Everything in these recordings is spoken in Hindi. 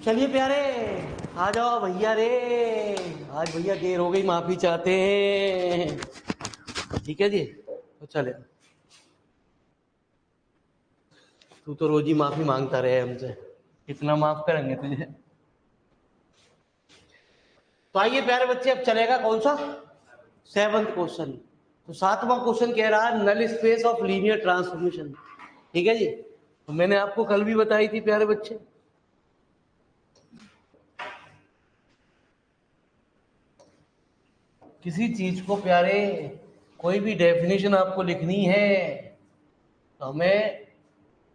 चलिए प्यारे, आ जाओ भैया रे। आज भैया देर हो गई, माफी चाहते हैं। ठीक है जी, तो चले। तू तो रोज ही माफी मांगता रहे हमसे, कितना माफ करेंगे तुझे। तो आइए प्यारे बच्चे, अब चलेगा कौन सा, सेवंथ क्वेश्चन। तो सातवां क्वेश्चन कह रहा है null space of linear transformation. ठीक है जी, तो मैंने आपको कल भी बताई थी प्यारे बच्चे। किसी चीज को प्यारे, कोई भी डेफिनेशन आपको लिखनी है तो हमें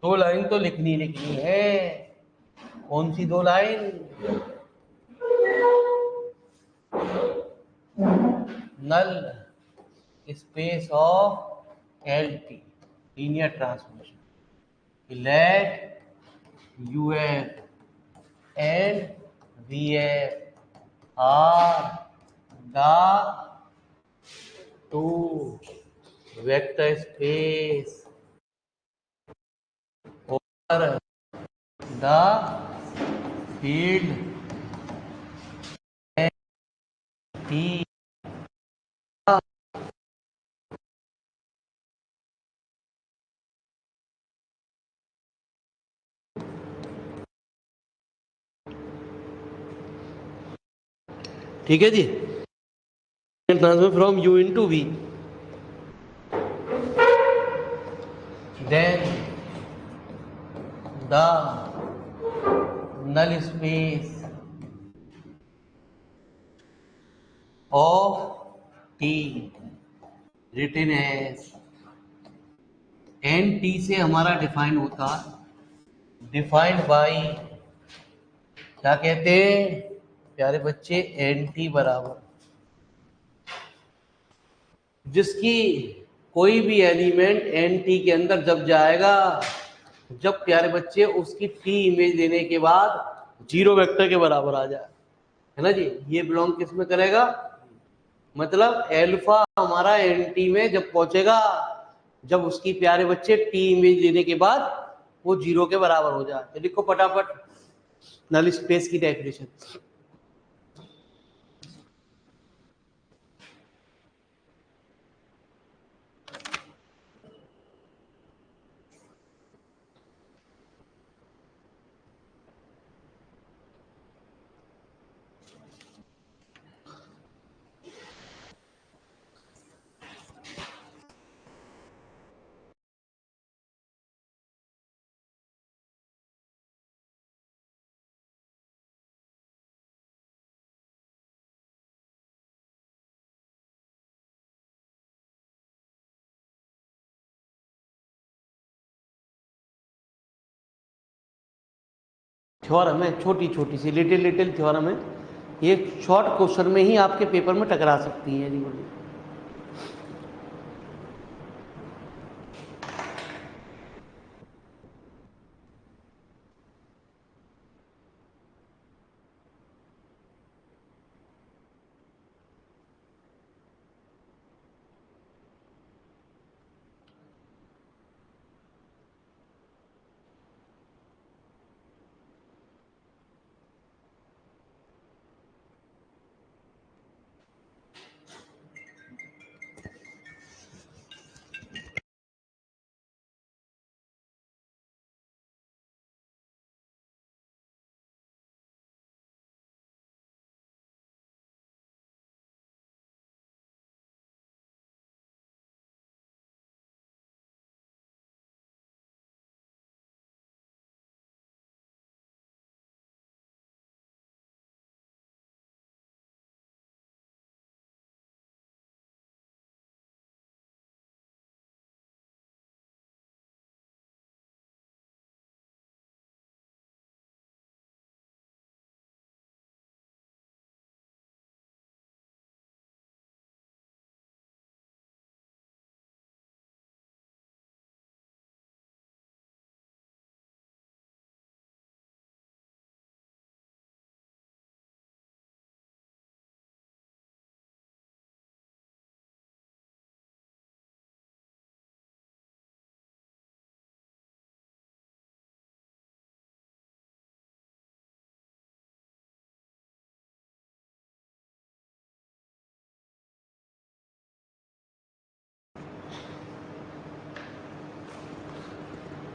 दो लाइन तो लिखनी है। कौन सी दो line? Null space of L T, linear transformation. Let U F and V F are the two vector space over the field T. ठीक है जी, transfer from U into V, then the null space of T written as N T से हमारा डिफाइन होता, डिफाइंड बाई, क्या कहते हैं प्यारे बच्चे, एन टी बराबर जिसकी कोई भी एलिमेंट एन टी के अंदर जब जाएगा, जब प्यारे बच्चे उसकी टी इमेज लेने के बाद जीरो वेक्टर के बराबर आ जाए, है ना जी। ये बिलोंग किस में करेगा, मतलब एल्फा हमारा एंटी में जब पहुंचेगा, जब उसकी प्यारे बच्चे टी इमेज लेने के बाद वो जीरो के बराबर हो जाए। तो लिखो फटाफट नल स्पेस की डेफिनेशन। थ्योरम है, छोटी छोटी सी लिटिल लिटिल थ्योरम है, ये शॉर्ट क्वेश्चन में ही आपके पेपर में टकरा सकती है जी। बोलिए।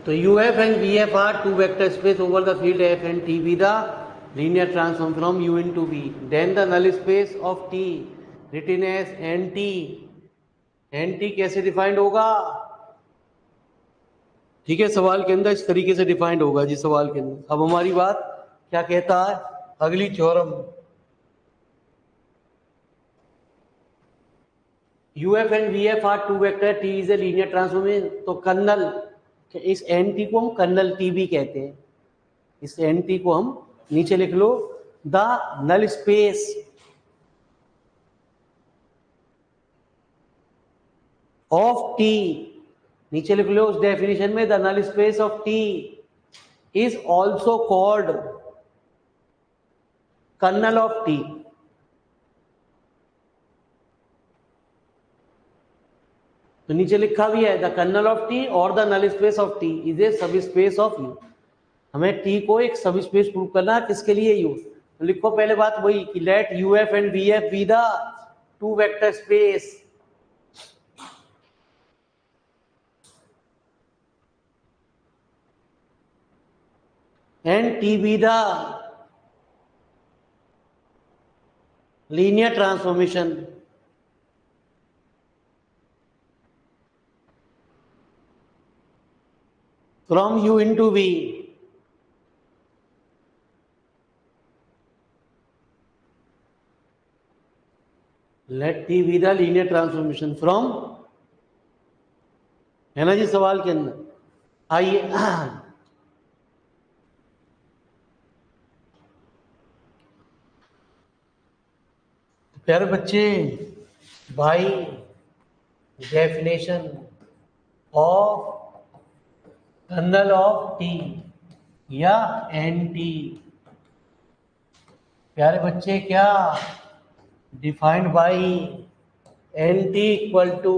तो UF and VF are two vector space over the field F and T be the linear transform from U into V. Then the null space of T written as NT. NT कैसे डिफाइंड होगा? ठीक है, सवाल के अंदर इस तरीके से डिफाइंड होगा जी सवाल के अंदर। अब हमारी बात क्या कहता है अगली theorem, UF and VF are two vector, T is a linear transformation। तो कर्नल, इस NT को हम कर्नल T भी कहते हैं। इस NT को हम नीचे लिख लो, the null space of T, नीचे लिख लो उस डेफिनेशन में, the null space of T is also called kernel of T। तो नीचे लिखा भी है द कर्नल ऑफ टी और the null space of T is a subspace of U. हमें टी को एक सब स्पेस प्रूव करना है, किसके लिए? यू। तो लिखो पहले बात वही कि let U F and V F be the two vector space and T be the linear transformation from U into V। Let T be the linear transformation from, है ना जी सवाल के अंदर। आइए प्यारे बच्चे, by definition of kernel of T या एनटी, प्यारे बच्चे क्या defined by N T equal to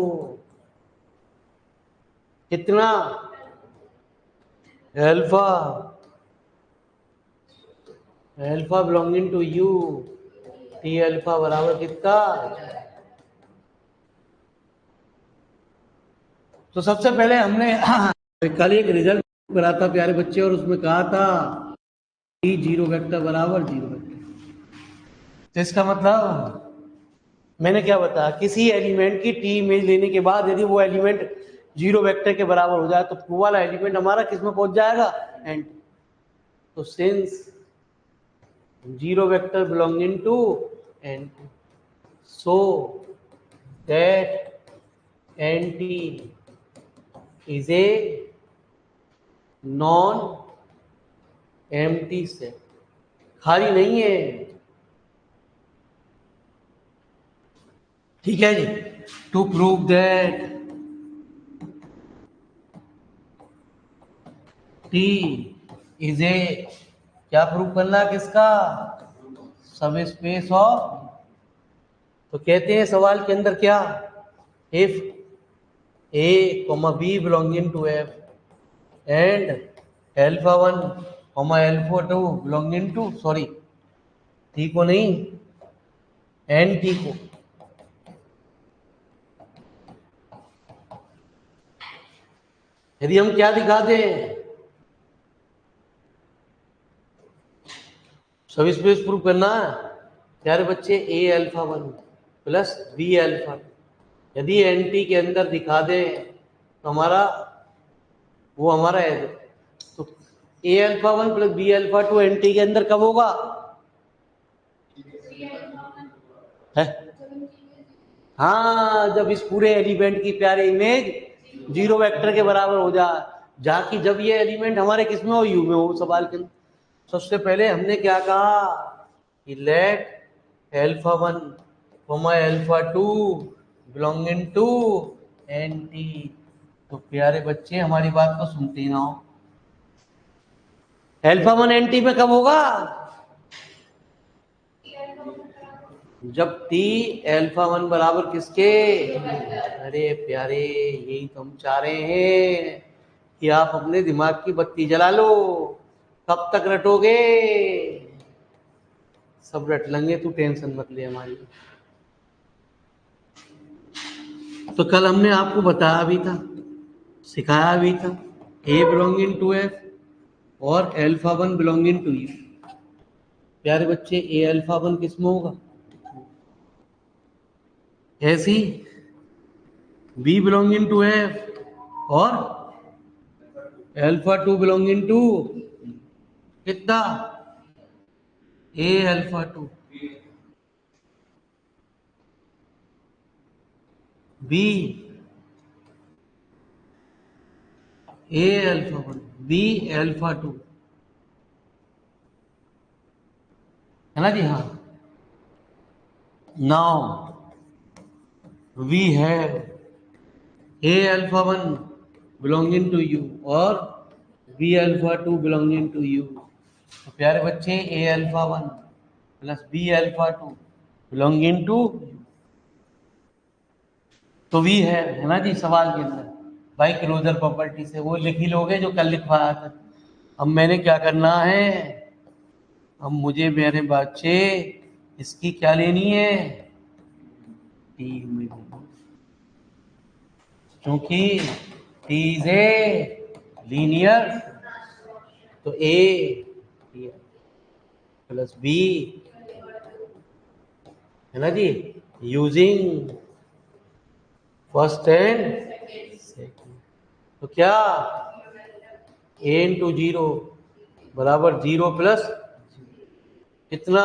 कितना? Alpha, alpha belonging to U, T alpha बराबर कितना? तो सबसे पहले हमने कल एक रिजल्ट करा था प्यारे बच्चे, और उसमें कहा था टी जीरो वेक्टर बराबर जीरो वेक्टर। तो इसका मतलब मैंने क्या बताया, किसी एलिमेंट की टी इमेज लेने के बाद यदि वो एलिमेंट जीरो वेक्टर के बराबर हो जाए तो वो वाला एलिमेंट हमारा किस में पहुंच जाएगा? एंड। तो since zero vector belonging to and, so that N T is a non empty set, खाली नहीं है। ठीक है जी। To prove that T is a, क्या प्रूव करना किसका? सब स्पेस ऑफ। तो कहते हैं सवाल के अंदर क्या, if A comma B belonging to F and alpha one comma alpha two belonging to, sorry T को नहीं एन टी को, यदि हम क्या दिखा दें, सब स्पेस प्रूव करना है प्यारे बच्चे, a alpha one plus b alpha, यदि एन टी के अंदर दिखा दें तो हमारा वो हमारा है। तो a alpha one plus b alpha two N T के अंदर कब होगा? है? हाँ, जब इस पूरे एलिमेंट की प्यारे इमेज जीरो वेक्टर के बराबर हो जाए, जहाँ की जब ये एलिमेंट हमारे किस में हो? यू में हो। सवाल के सबसे पहले हमने क्या कहा कि let alpha one comma alpha two belonging to N T. तो प्यारे बच्चे हमारी बात को सुनते ना हो, अल्फा वन एन टी में कब होगा? जब टी अल्फा वन बराबर किसके? अरे प्यारे, यही तो हम चाह रहे हैं कि आप अपने दिमाग की बत्ती जला लो। कब तक रटोगे? सब रट लेंगे, तू टेंशन मत ले हमारी। तो कल हमने आपको बताया भी था, सिखाया भी था ए बिलोंगिंग टू एफ और alpha one belonging to U. प्यारे बच्चे ए अल्फा वन किस में होगा? ऐसी बी बिलोंगिंग टू एफ और अल्फा टू बिलोंगिंग टू कितना? A alpha two. B a alpha one b alpha two, है ना जी? हाँ। Now we have a alpha one belonging to U और b alpha two belonging to U. तो प्यारे बच्चे a alpha one plus b alpha two belonging to, तो वी है ना जी सवाल के अंदर बाई क्लोजर प्रॉपर्टी से वो लिख ही लोगे जो कल लिखवाया था। अब मैंने क्या करना है, अब मुझे मेरे बच्चे इसकी क्या लेनी है? टी में, क्योंकि टी इज ए लीनियर, तो ए प्लस बी, है ना जी, यूजिंग फर्स्ट एंड सेकंड। तो क्या ए इंटू जीरो बराबर जीरो प्लस कितना?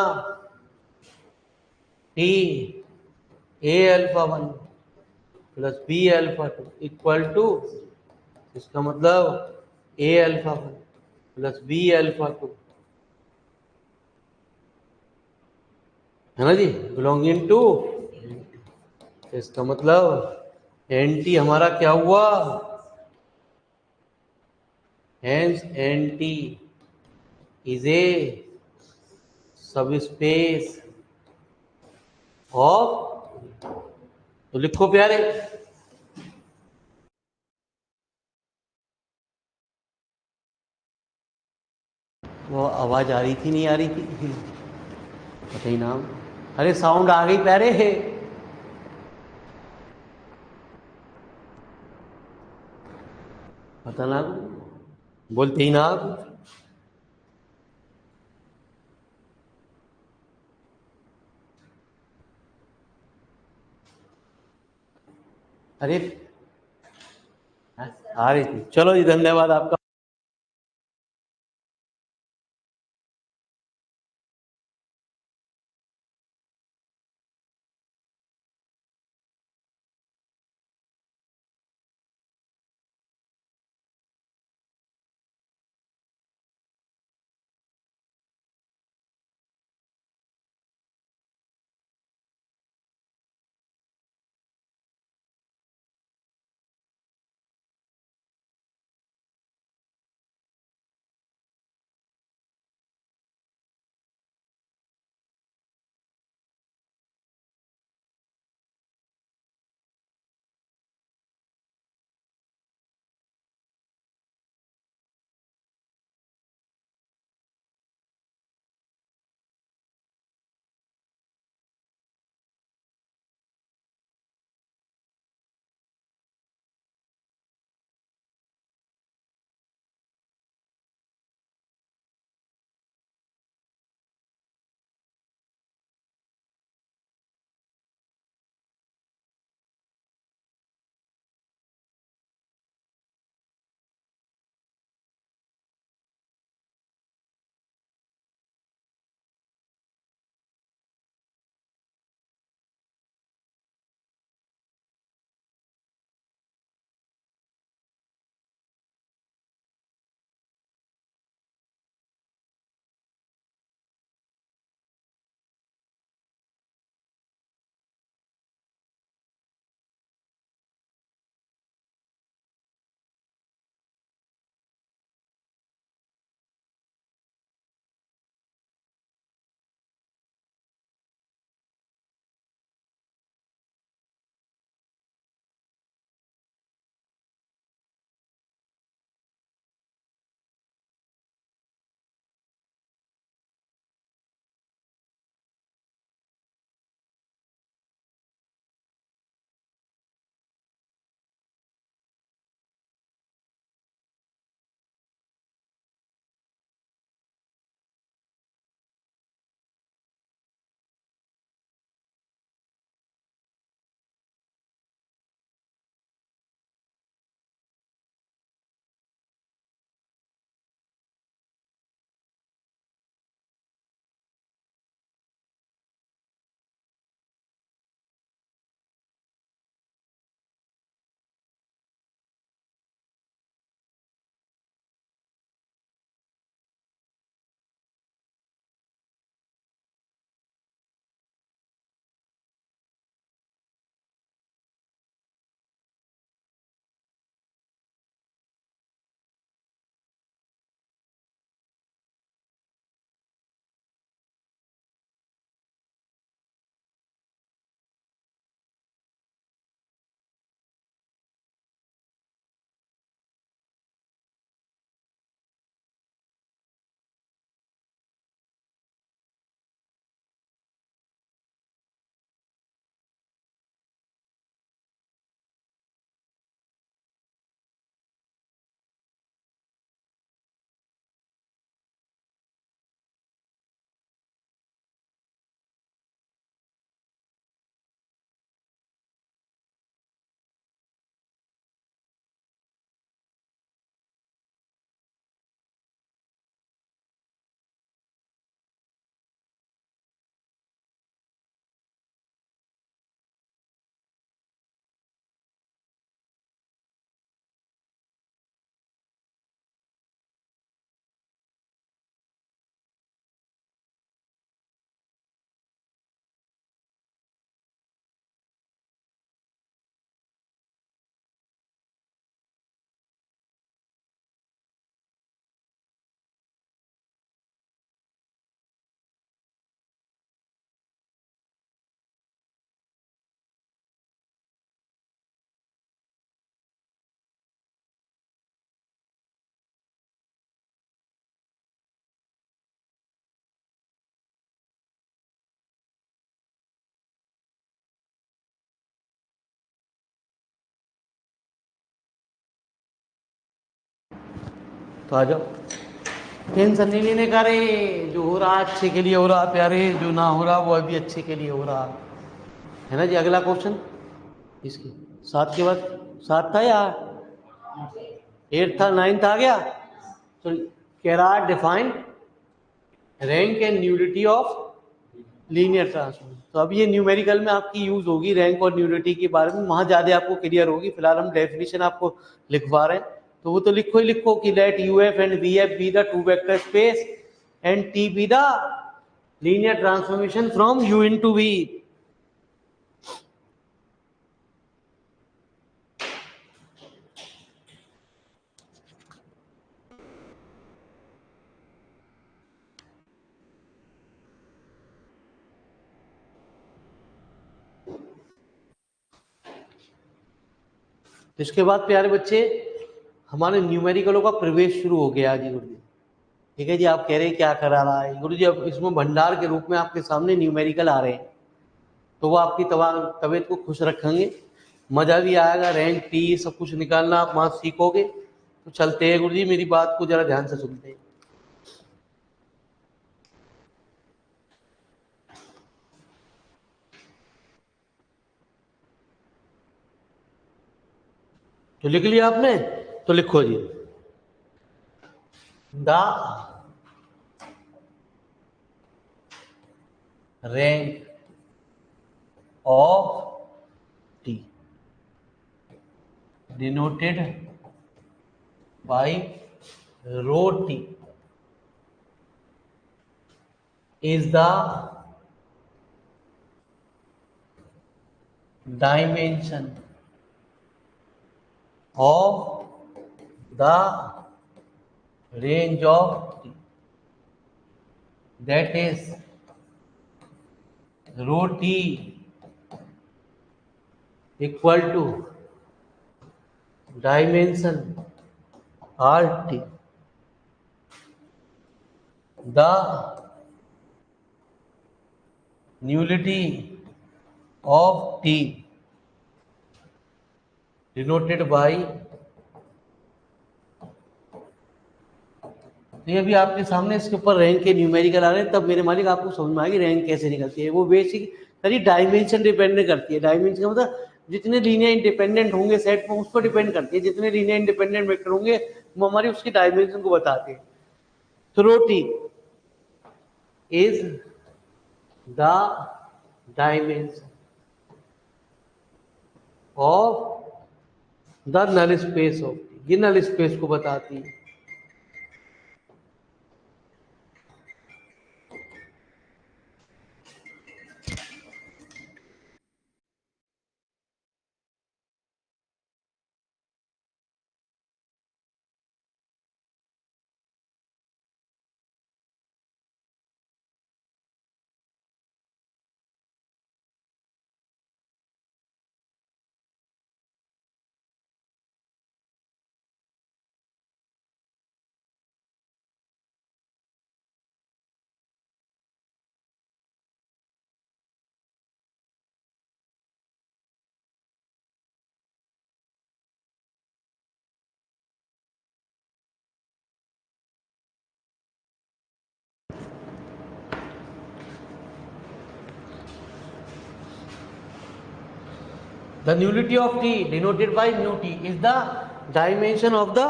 T a alpha one plus b alpha two equal to, इसका मतलब a alpha one plus b alpha two, है ना जी, बिलोंगिंग टू। इसका मतलब एन टी हमारा क्या हुआ? Hence N T is a subspace of, तो लिखो प्यारे। वो आवाज आ रही थी नहीं आ रही थी? पता ही नाम। अरे साउंड आ गई प्यारे, पता ना, बोलते ही ना। अरे आ रही थी। चलो जी, धन्यवाद आपका। तो आ जाओ, टेंशन नहीं लेने का रे, जो हो रहा अच्छे के लिए हो रहा प्यारे, जो ना हो रहा वो अभी अच्छे के लिए हो रहा है ना जी। अगला क्वेश्चन इसकी 7 के बाद 7 था या 8 था, 9 आ गया। तो कह रहा define rank and nullity of linear transformation. तो अब ये न्यूमेरिकल में आपकी यूज होगी रैंक और न्यूलिटी के बारे में, वहां ज्यादा आपको क्लियर होगी। फिलहाल हम डेफिनेशन आपको लिखवा रहे हैं, तो वो तो लिखो ही लिखो कि let U F and V F be the two vector space and T be the linear transformation from U into V. इसके बाद प्यारे बच्चे हमारे न्यूमेरिकलों का प्रवेश शुरू हो गया जी गुरु जी। ठीक है जी, आप कह रहे हैं क्या करा रहा है गुरु जी, अब इसमें भंडार के रूप में आपके सामने न्यूमेरिकल आ रहे हैं, तो वो आपकी तबीयत को खुश रखेंगे, मजा भी आएगा, रैंक टी सब कुछ निकालना आप वहां सीखोगे। तो चलते हैं गुरु जी, मेरी बात को जरा ध्यान से सुनते हैं। तो लिख लिया आपने, तो लिखो जी, the rank of T denoted by rho T is the dimension of the range of t, that is rho t equal to dimension rt, the nullity of t denoted by, तो ये अभी आपके सामने इसके ऊपर रैंक के न्यूमेरिकल आ रहे हैं, तब मेरे मालिक आपको समझ में आएगी रैंक कैसे निकलती है। वो बेसिक सारी डायमेंशन डिपेंड करती है। डायमेंशन का मतलब जितने लीनियर इंडिपेंडेंट होंगे सेट में उस पर डिपेंड करती है, जितने लीनियर इंडिपेंडेंट वेक्टर होंगे वो हमारी उसकी डायमेंशन को बताते हैं। तो rho T is the dimension of the null space of T, ये नल स्पेस को बताती है। The nullity of T denoted by nu T is the dimension of the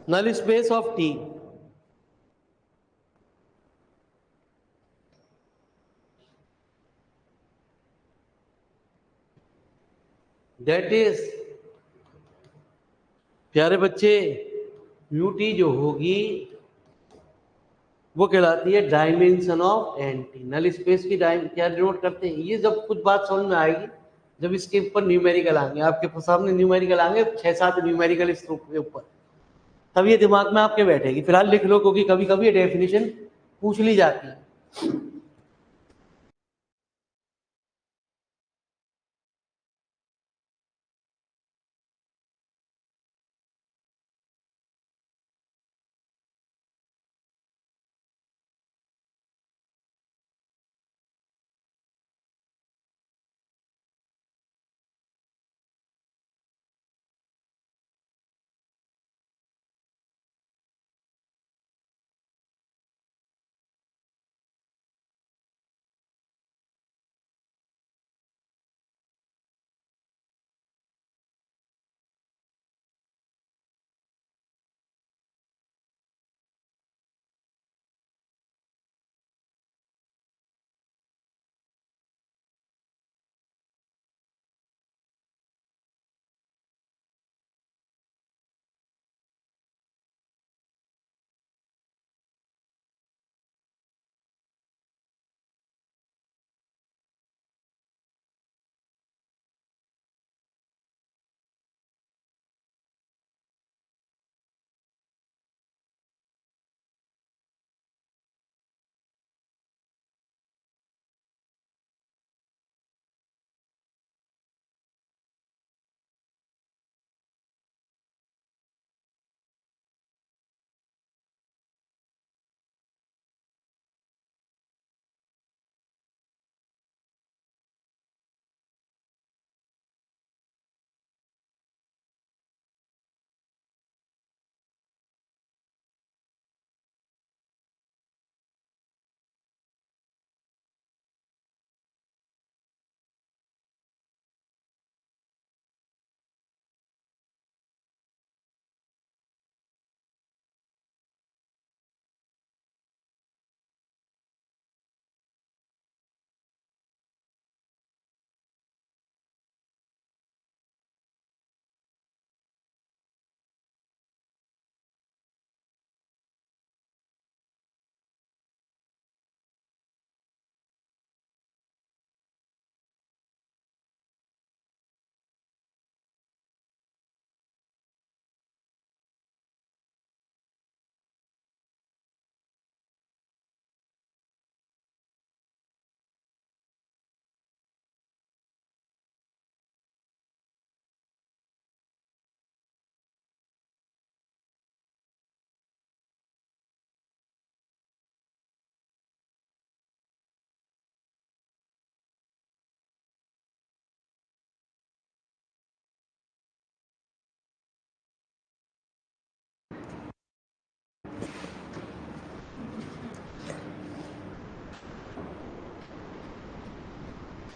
null space of T. That is, प्यारे बच्चे, म्यू टी जो होगी वो कहलाती है dimension of N T. Null space की क्या डिनोट करते हैं, ये जब कुछ बात समझ में आएगी जब इसके ऊपर न्यूमेरिकल आएंगे, आपके सामने न्यूमेरिकल आएंगे 6-7 न्यूमेरिकल इस रूप के ऊपर, तब ये दिमाग में आपके बैठेगी। फिलहाल लिख लो, क्योंकि कभी कभी ये डेफिनेशन पूछ ली जाती है।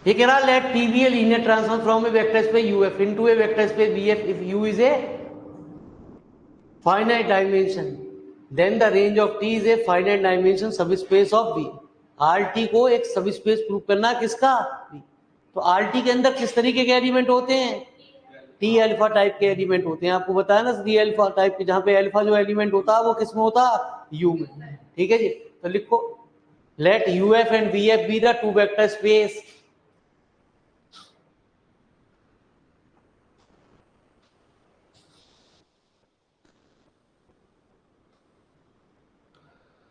ये कह रहा let T be a linear transform from a vector space U F into a vector space V F if U is a finite dimension then the range of T is a finite dimension subspace of B. R T को एक सब स्पेस प्रूव करना किसका, तो आर टी के अंदर किस तरीके के एलिमेंट होते हैं, टी अल्फा टाइप के एलिमेंट होते हैं। आपको बताया ना डी अल्फा टाइप के, जहां पे अल्फा जो एलिमेंट होता है वो किस में होता है, यू में। ठीक है जी, तो लिखो let U F and V F be the two vector space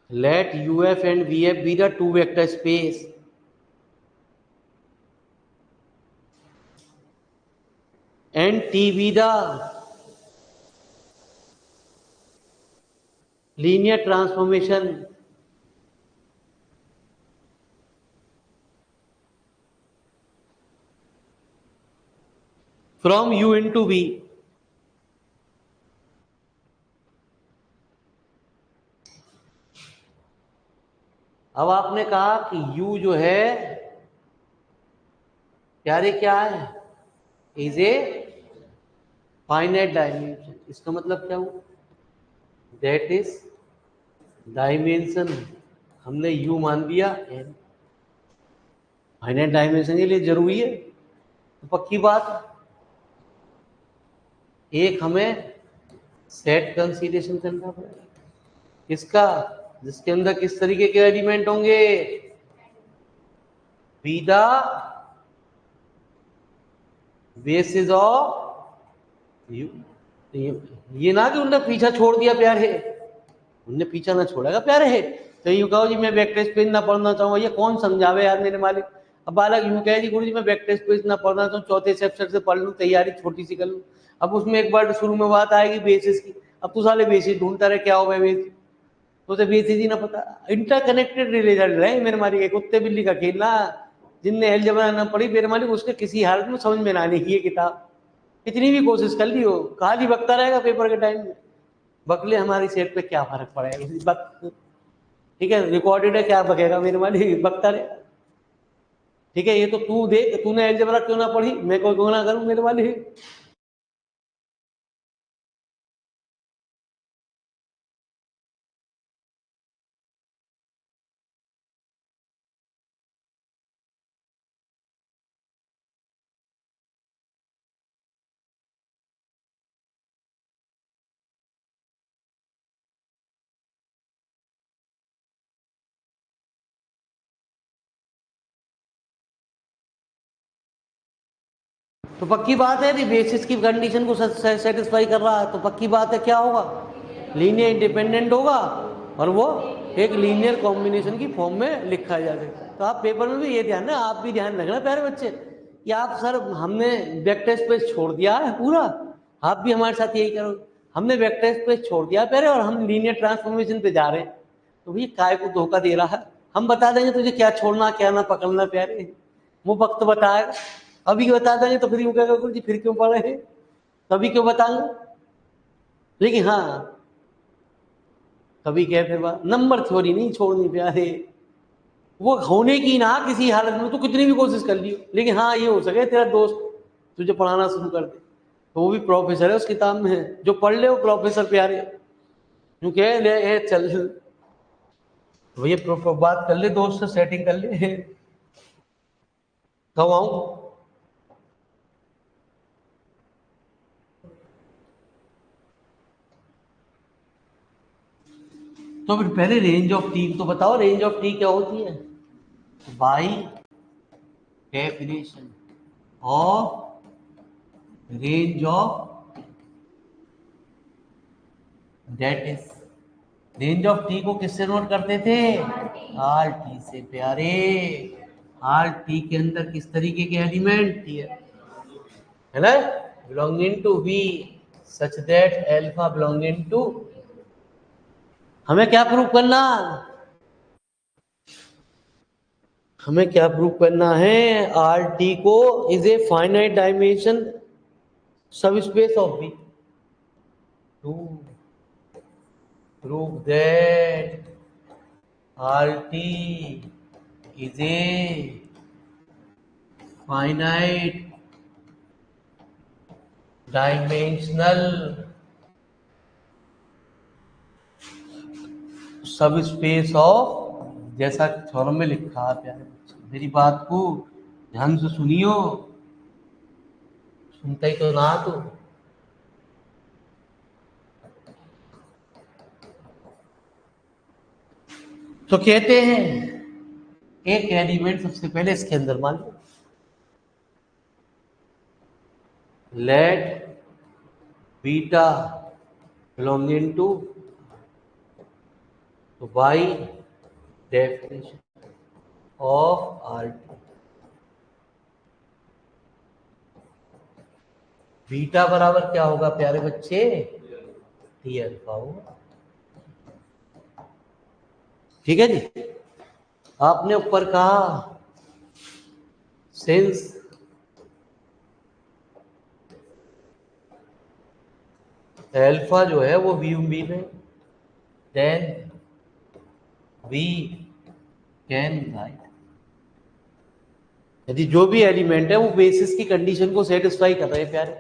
let uf and vf be the two vector space and t be the linear transformation from u into v। अब आपने कहा कि u जो है प्यारे क्या है, इज ए फाइनाइट डायमेंशन। इसका मतलब क्या हुआ, दैट इज डायमेंशन हमने u मान दिया n। फाइनाइट डायमेंशन के लिए जरूरी है तो पक्की बात, एक हमें सेट कंसीडरेशन करना पड़ेगा किसका, जिसके अंदर किस तरीके के एलिमेंट होंगे, be the basis of you. ये ना कि उनने पीछा छोड़ दिया प्यारे, उनने पीछा ना छोड़ेगा प्यारे। तो यूं कहो जी मैं वेक्टर स्पेस ना पढ़ना चाहूँ, ये कौन समझावे यार मेरे मालिक। अब बालक यूं कहे जी गुरु जी मैं वेक्टर स्पेस ना पढ़ना चाहूँ, चौथे चैप्टर से पढ़ लूँ, तैयारी छोटी सी कर लूँ। अब उसमें एक बार शुरू में बात आएगी बेसिस की, अब तू साले बेसिस ढूंढता रहे क्या हो गया बेसिस, तो उसे बेसिस ही ना पता। इंटरकनेक्टेड रिलेशन रहे मेरे मालिक, कुत्ते बिल्ली का खेलना। जिनने अलजेब्रा ना पढ़ी मेरे मालिक उसके किसी हालत में समझ में ना आने की ये किताब, कितनी भी कोशिश कर ली हो, खाली बकता रहेगा पेपर के टाइम में। बकले हमारी सेट पे क्या फर्क पड़ेगा, ठीक है रिकॉर्डेड है, क्या बकेगा मेरे मालिक, बकता रहे। ठीक है, ये तो तू देख, तूने अलजेब्रा क्यों ना पढ़ी, मैं कोई क्यों ना करूं मेरे मालिक। तो पक्की बात है बेसिस की कंडीशन को सेटिस्फाई कर रहा है, तो पक्की बात है क्या होगा, लीनियर इंडिपेंडेंट होगा और वो एक लीनियर कॉम्बिनेशन की फॉर्म में लिखा जा सकता है। तो आप पेपर में भी ये ध्यान ना, आप भी ध्यान रखना प्यारे बच्चे कि आप सर हमने वेक्टर स्पेस छोड़ दिया है पूरा, आप भी हमारे साथ यही करो, हमने वेक्टर स्पेस छोड़ दिया प्यारे और हम लीनियर ट्रांसफॉर्मेशन पे जा रहे हैं। तो भैया काय को धोखा दे रहा है, हम बता देंगे तुझे क्या छोड़ना क्या ना पकड़ना प्यारे, वो वक्त बताएगा। अभी बता देंगे तो फिर यूं कहेगा गुरु जी फिर क्यों पढ़े हैं, तभी क्यों बताएंगे। लेकिन हाँ कभी कह फिर बात नंबर थ्योरी नहीं छोड़नी प्यारे, वो होने की ना किसी हालत में तो कितनी भी कोशिश कर लियो, लेकिन हाँ ये हो सके तेरा दोस्त तुझे पढ़ाना शुरू कर दे, तो वो भी प्रोफेसर है उस किताब में है, जो पढ़ ले वो प्रोफेसर प्यारे। यूं कह ले चल भैया बात कर ले दोस्त से, सेटिंग कर ले, कब आऊं। तो फिर पहले रेंज ऑफ टी तो बताओ, रेंज ऑफ टी क्या होती है, by definition of range of, that is range of T को किससे नोट करते थे, आर टी से प्यारे। आर टी के अंदर किस तरीके के एलिमेंट है ना, belonging to V such that alpha belonging to, हमें क्या प्रूव करना, हमें क्या प्रूव करना है, आर टी को is a finite dimension subspace of V to prove that R T is a finite dimensional subspace of, जैसा थ्योरम में लिखा है प्यारे बच्चे, मेरी बात को ध्यान से सुनियो, सुनता ही तो ना तो कहते हैं एक एलिमेंट सबसे पहले इसके अंदर मान लो, लेट बीटा बिलोंगिंग टू, तो by definition of R T, beta बराबर क्या होगा प्यारे बच्चे, टी अल्फा होगा। ठीक है जी। आपने ऊपर कहा सिंस अल्फा जो है वो वी में, देन वी कैन राइट, यदि जो भी एलिमेंट है वो बेसिस की कंडीशन को सेटिस्फाई कर रहे हैं प्यारे,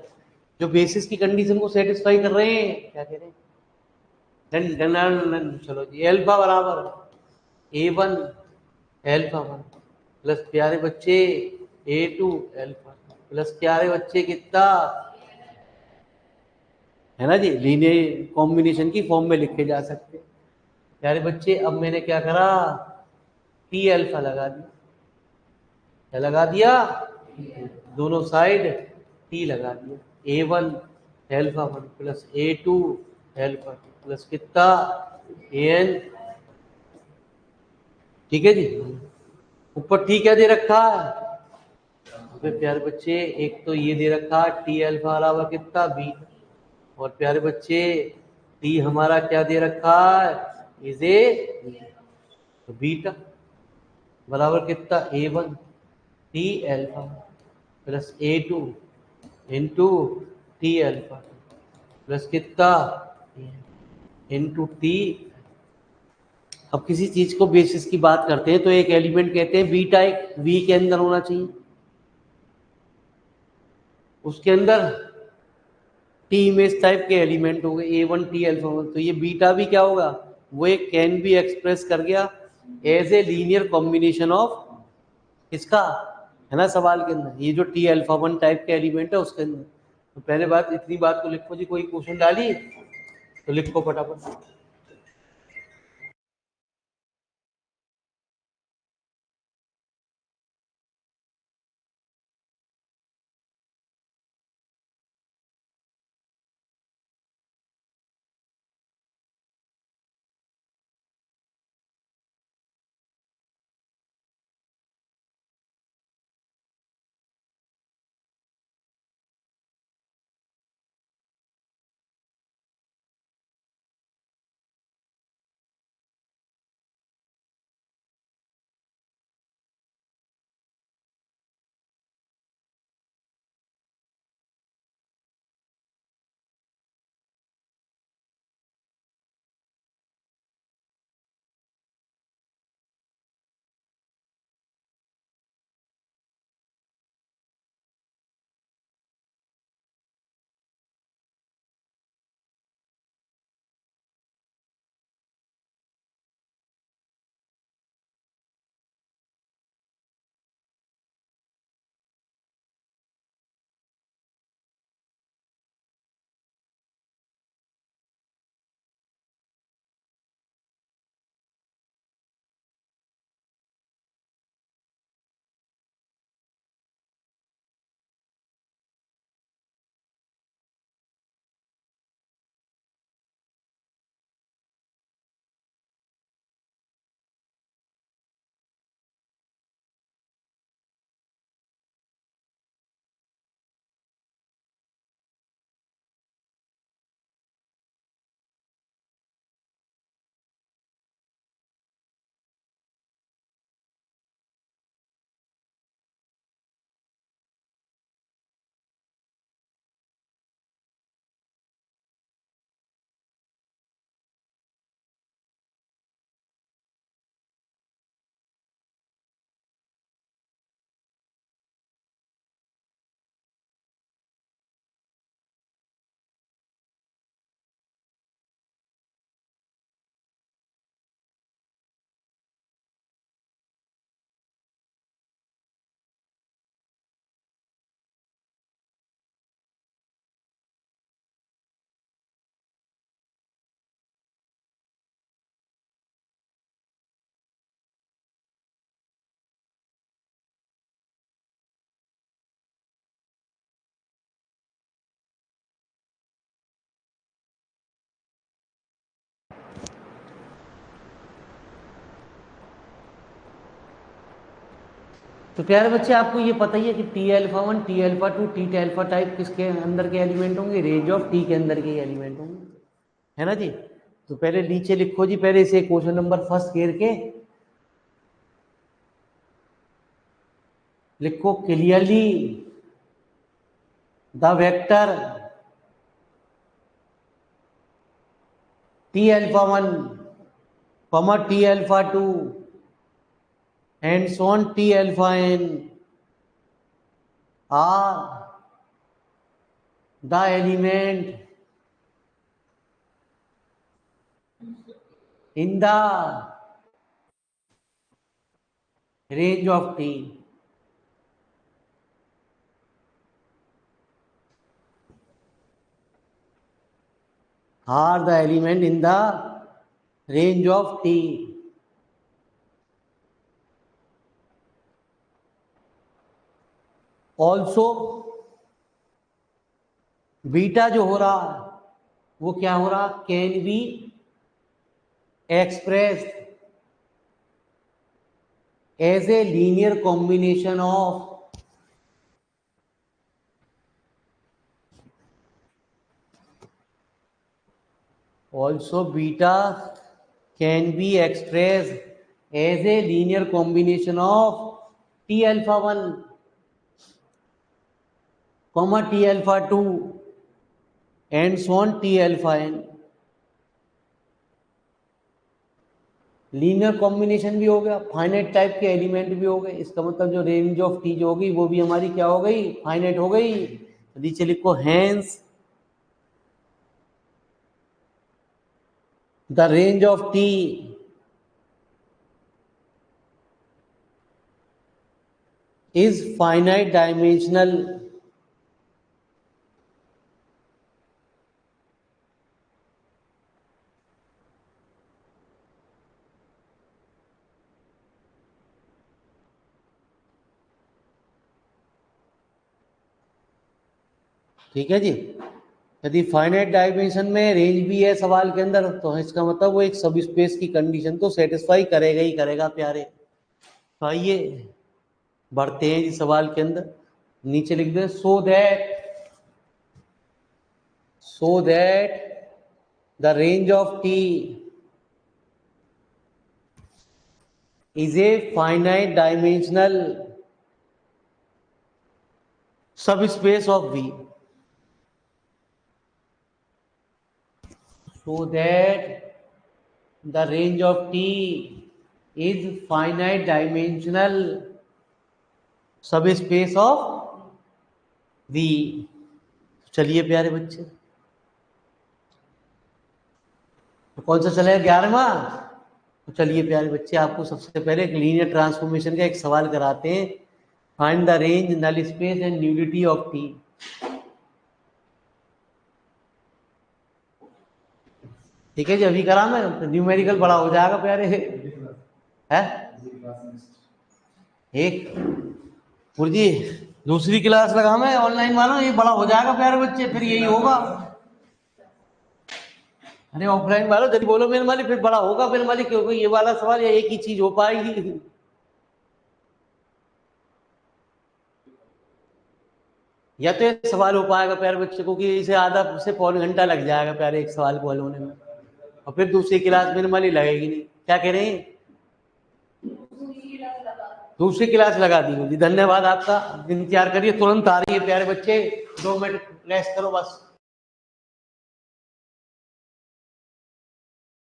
जो बेसिस की कंडीशन को सेटिस्फाई कर रहे हैं, क्या कह रहे हैं, चलो जी, एल्फा बराबर ए वन एल्फा वन प्लस प्यारे बच्चे ए टू एल्फा प्लस प्यारे बच्चे कितना है ना जी, लीनियर कॉम्बिनेशन की फॉर्म में लिखे जा सकते हैं प्यारे बच्चे। अब मैंने क्या करा, टी अल्फा लगा दिया, क्या लगा दिया, दोनों साइड टी लगा दिया, a one alpha one plus a two alpha plus कितना ए एन। ठीक है जी। ऊपर टी क्या दे रखा है, प्यारे बच्चे एक तो ये दे रखा टी अल्फा बराबर कितना बी, और प्यारे बच्चे टी हमारा क्या दे रखा है, इज ए बीटा बराबर कितना a one T alpha plus a two into T alpha plus कितना इंटू टी। अब किसी चीज को बेसिस की बात करते हैं तो एक एलिमेंट कहते हैं बीटा एक वी के अंदर होना चाहिए, उसके अंदर टी इमेज टाइप के एलिमेंट हो गए ए वन टी अल्फा वन, तो ये बीटा भी क्या होगा, वो एक कैन बी एक्सप्रेस कर गया as a linear combination of इसका, है ना सवाल के अंदर ये जो टी अल्फा वन टाइप के एलिमेंट है उसके अंदर। तो पहले बात इतनी बात को लिखो जी, कोई क्वेश्चन डाली तो लिखो फटाफट। तो प्यारे बच्चे आपको ये पता ही है कि T alpha 1, T alpha 2, T alpha type किसके अंदर के एलिमेंट होंगे, रेंज ऑफ टी के अंदर के एलिमेंट होंगे, है ना जी। तो पहले नीचे लिखो जी, पहले इसे क्वेश्चन नंबर फर्स्ट घेर के लिखो clearly the vector T alpha 1, T alpha 2 and so on t alpha n are the element in the range of t. Are the element in the range of t. Also beta जो हो रहा वो क्या हो रहा, can be express as a linear combination of also beta can be expressed as a linear combination of t alpha 1 comma t alpha 2 and so on t alpha n. Linear combination भी हो गया, फाइनाइट टाइप के एलिमेंट भी हो गए, इसका मतलब जो रेंज ऑफ टी जो होगी वो भी हमारी क्या हो गई, फाइनाइट हो गई। नीचे लिखो hence the range of T is finite dimensional ठीक है जी। यदि फाइनाइट डायमेंशन में रेंज भी है सवाल के अंदर तो इसका मतलब वो एक सब स्पेस की कंडीशन तो सेटिस्फाई करेगा ही करेगा प्यारे। तो आइए बढ़ते हैं जी सवाल के अंदर, नीचे लिख दे so that the range of T is a finite dimensional subspace of V, so that the range of t is finite dimensional subspace of V। चलिए प्यारे बच्चे, तो कौन सा चलेगा 11वां। तो चलिए प्यारे बच्चे आपको सबसे पहले एक लीनियर ट्रांसफॉर्मेशन का एक सवाल कराते हैं, find the range null space and nullity of T. ठीक है जी, अभी करा मैं, न्यूमेरिकल बड़ा हो जाएगा प्यारे है। एक जी दूसरी क्लास लगा मैं ऑनलाइन वाला, ये बड़ा हो जाएगा प्यारे बच्चे, फिर यही होगा। अरे ऑफलाइन वालों जल्दी बोलो मेरे मालिक, फिर बड़ा होगा मेरे मालिक, क्योंकि ये वाला सवाल या एक ही चीज हो पाएगी। या तो एक सवाल हो पाएगा प्यारे बच्चे को कि इसे आधा से पौन घंटा लग जाएगा प्यारे एक सवाल को हल होने में, और फिर दूसरी क्लास मेरे मालिक लगेगी नहीं। क्या कह रहे हैं, दूसरी क्लास लगा दी। धन्यवाद आपका, इंतजार करिए, तुरंत आ रही है प्यारे बच्चे, 2 मिनट रेस्ट करो बस।